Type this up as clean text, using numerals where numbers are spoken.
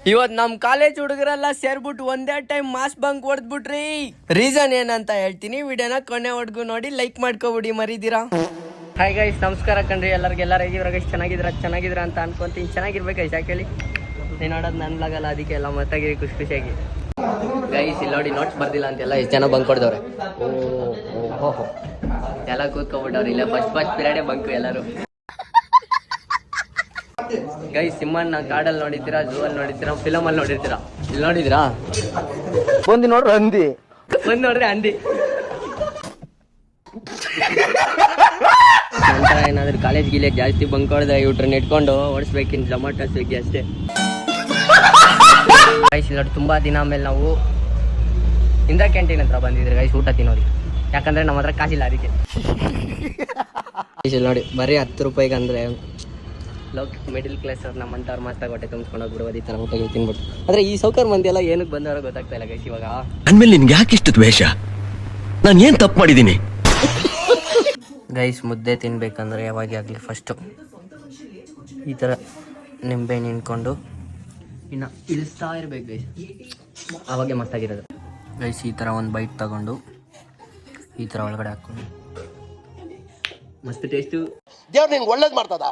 ಇವತ್ ನಮ್ ಕಾಲೇಜ್ ಹುಡುಗರೆಲ್ಲ ಸೇರ್ಬಿಟ್ಟು ಒಂದೇ ಟೈಮ್ ಮಾಸ್ ಬಂಕ್ ಹೊಡೆದ್ಬಿಟ್ರಿ. ರೀಸನ್ ಏನಂತ ಹೇಳ್ತೀನಿ, ವಿಡಿಯೋನ ಕೊನೆವರೆಗೂ ನೋಡಿ, ಲೈಕ್ ಮಾಡ್ಕೊಬಿಡಿ ಮರಿದಿರಾ. ಹಾಯ್ ಗೈಸ್, ನಮಸ್ಕಾರ ಕಣ್ರಿ ಎಲ್ಲರಿಗೂ. ಎಲ್ಲರೂ ಹೇಗಿದ್ರ ಗೈಸ್? ಚೆನ್ನಾಗಿದ್ರ ಅಂತ ಅನ್ಕೊಂತೀನಿ. ಚೆನ್ನಾಗಿರ್ಬೇಕು ಗೈಸ್. ಯಾಕೆ ಹೇಳಿ, ನೀನು ನೋಡೋದು ನನ್ನ ಲಾಗಲ್ಲ, ಅದಕ್ಕೆ ಎಲ್ಲ ಮತ್ತಾಗಿರಿ ಖುಷಿಯಾಗಿ. ಗೈಸ್ ಇಲ್ಲಿ ನೋಡಿ, ನೋಟ್ಸ್ ಬರ್ದಿಲ್ಲ ಅಂತೆಲ್ಲ ಎಷ್ಟು ಜನ ಬಂಕ್ ಹೊಡೆದವ್ರೆ. ಓಹೋ ಎಲ್ಲ ಕೂತ್ಕೊಬಿಟ್ಟವ್ರು. ಇಲ್ಲ ಫಸ್ಟ್ ಪೀರಿಯಡೇ ಬಂಕು ಎಲ್ಲರೂ. ಗೈಸ್ ಸಿಂಹಣ್ಣ ಕಾಡಲ್ಲಿ ನೋಡಿದ್ದೀರಾ, ಝೂ ಅಲ್ಲಿ ನೋಡಿದ್ದೀರಾ, ಫಿಲಮ್ ಅಲ್ಲಿ ನೋಡಿರ್ತೀರಾ. ಇಲ್ಲಿ ನೋಡಿದ್ರಾ? ಒಂದು ನೋಡ್ರಿ ಹಂದಿ, ಒಂದ್ ನೋಡ್ರಿ ಹಂದಿ. ನಂತರ ಏನಾದ್ರು ಕಾಲೇಜ್ ಗಿಲೇಜ್ ಜಾಸ್ತಿ ಬಂಕ್ ಹೊಡೆದ್ರೆ ಇವ್ರನ್ನ ಇಟ್ಕೊಂಡು ಓಡಿಸ್ಬೇಕಿನ್ ಜೊಮಾಟೊ ಸ್ವಿಗ್ಗಿ ಅಷ್ಟೇ. ಗೈಸ್ ಇಲ್ಲಿ ನೋಡಿ, ತುಂಬಾ ದಿನ ಆಮೇಲೆ ನಾವು ಇಂದಿರಾ ಕ್ಯಾಂಟೀನ್ ಹತ್ರ ಬಂದಿದ್ರಿ ಗೈಸ್ ಊಟ ತಿನ್ನೋರಿ. ಯಾಕಂದ್ರೆ ನಮ್ಮ ಹತ್ರ ಕಾಸಿಲ್ಲ ಅದಕ್ಕೆ. ಇಲ್ಲಿ ನೋಡಿ, ಬರೀ 10 ರೂಪಾಯಿಗೆ ಅಂದ್ರೆ ಮಿಡಿಲ್ ಕ್ಲಾಸ್ ಅವ್ರು ನಮ್ಮಂತವ್ರು ಮಸ್ತಾಗಿ ಹೊಟ್ಟೆ ತುಂಬಿಸ್ಕೊಂಡು ಹೋಗ್ಬಿಡ್ಬೋದು ಈ ಥರ ಊಟ ತಿನ್ಬಿಟ್ಟು. ಆದರೆ ಈ ಸೌಕರ್ ಮಂದಿ ಎಲ್ಲ ಏನಕ್ಕೆ ಬಂದವರೋ ಗೊತ್ತಾಗ್ತಾ ಇಲ್ಲ ಗೈಸ್. ಇವಾಗ ಅಂದ್ಮೇಲೆ ನಿನ್ಗೆ ಯಾಕೆ ಇಷ್ಟು ದ್ವೇಷ? ನಾನು ಏನು ತಪ್ಪು ಮಾಡಿದ್ದೀನಿ? ಗೈಸ್ ಮುದ್ದೆ ತಿನ್ಬೇಕಂದ್ರೆ ಯಾವಾಗ ಆಗಲಿ ಫಸ್ಟು ಈ ಥರ ನಿಂಬೆ ನಿಂತ್ಕೊಂಡು ಇನ್ನು ಇಳಿಸ್ತಾ ಇರ್ಬೇಕು ಗೈಸ್, ಆವಾಗೆ ಮಸ್ತಾಗಿರೋದು ಗೈಸ್. ಈ ಥರ ಒಂದು ಬೈಟ್ ತಗೊಂಡು ಈ ಥರ ಒಳಗಡೆ ಹಾಕ್ಕೊಂಡು ಮಸ್ತ್ ಟೇಸ್ಟು. ದೇವ್ರು ನಿಂಗೆ ಒಳ್ಳೇದು ಮಾಡ್ತದ.